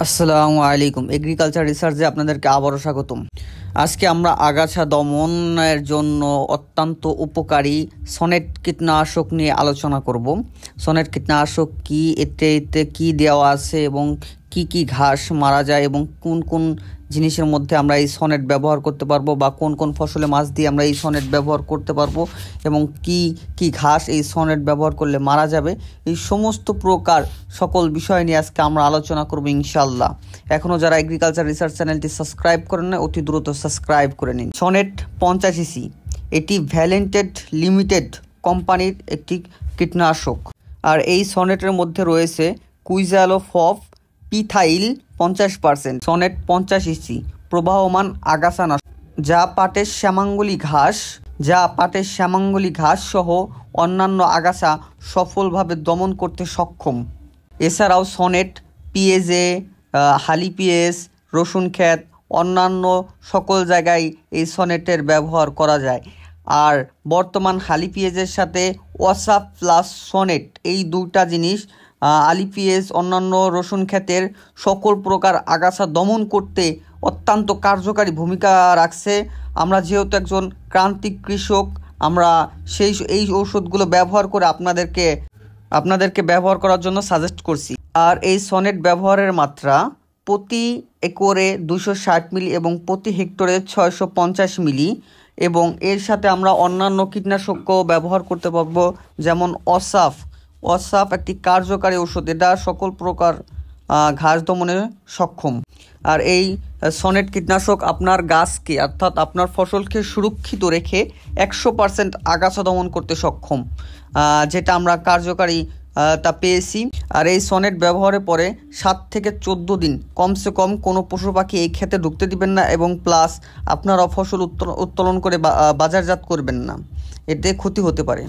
আসসালামু আলাইকুম, এগ্রিকালচার রিসার্চে আপনাদেরকে আবারও স্বাগতম। আজকে আমরা আগাছা দমনের জন্য অত্যন্ত উপকারী সনেট কীটনাশক নিয়ে আলোচনা করব। সনেট কীটনাশক কি, এতে কি দেওয়া আছে এবং কি ঘাস মারা যায় এবং কোন কোন জিনিসের মধ্যে আমরা এই সনেট ব্যবহার করতে পারবো বা কোন কোন ফসলে মাছ দিয়ে আমরা এই সনেট ব্যবহার করতে পারবো এবং কি ঘাস এই সনেট ব্যবহার করলে মারা যাবে, এই সমস্ত প্রকার সকল বিষয় নিয়ে আজকে আমরা আলোচনা করবো ইনশাল্লাহ। এখনও যারা এগ্রিকালচার রিসার্চ চ্যানেলটি সাবস্ক্রাইব করেন না, অতি দ্রুত সাবস্ক্রাইব করে নিন। সনেট 50 EC এটি ভ্যালেন্টেড লিমিটেড কোম্পানির একটি কীটনাশক, আর এই সনেটের মধ্যে রয়েছে কুইজালোফপ পিথাইল 50%, সনেট 50 EC প্রবাহমান আগাছানাশক যা পাটের শ্যামাঙ্গলী ঘাস সহ অন্যান্য আগাছা সফলভাবে দমন করতে সক্ষম। এছাড়াও সনেট পিএজে, হালিপিএস, রসুন ক্ষেত, অন্যান্য সকল জায়গায় এই সনেটের ব্যবহার করা যায়। আর বর্তমান হালিপিএজের সাথে ওয়াসাপ প্লাস সনেট, এই দুটা জিনিস আলিপিএস অন্যান্য রসুন ক্ষেতের সকল প্রকার আগাছা দমন করতে অত্যন্ত কার্যকারী ভূমিকা রাখছে। আমরা যেহেতু একজন ক্রান্তিক কৃষক, আমরা এই ঔষধগুলো ব্যবহার করে আপনাদেরকে ব্যবহার করার জন্য সাজেস্ট করছি। আর এই সনেট ব্যবহারের মাত্রা প্রতি একরে 260 মিলি এবং প্রতি হেক্টরে 650 মিলি, এবং এর সাথে আমরা অন্যান্য কীটনাশকও ব্যবহার করতে পারবো, যেমন ওয়াসাপ একটি কার্যকারী ওষুধ, এটা সকল প্রকার ঘাস দমনে সক্ষম। আর এই সনেট কীটনাশক আপনার গাছকে অর্থাৎ আপনার ফসলকে সুরক্ষিত রেখে 100% আগাছা দমন করতে সক্ষম, যেটা আমরা কার্যকারী তা পেয়েছি। আর এই সনেট ব্যবহারের পরে 7 থেকে 14 দিন কমসে কম কোনো পশু পাখি এই ক্ষেতে ঢুকতে দিবেন না, এবং প্লাস আপনারা ফসল উত্তোলন করে বাজারজাত করবেন না, এতে ক্ষতি হতে পারে।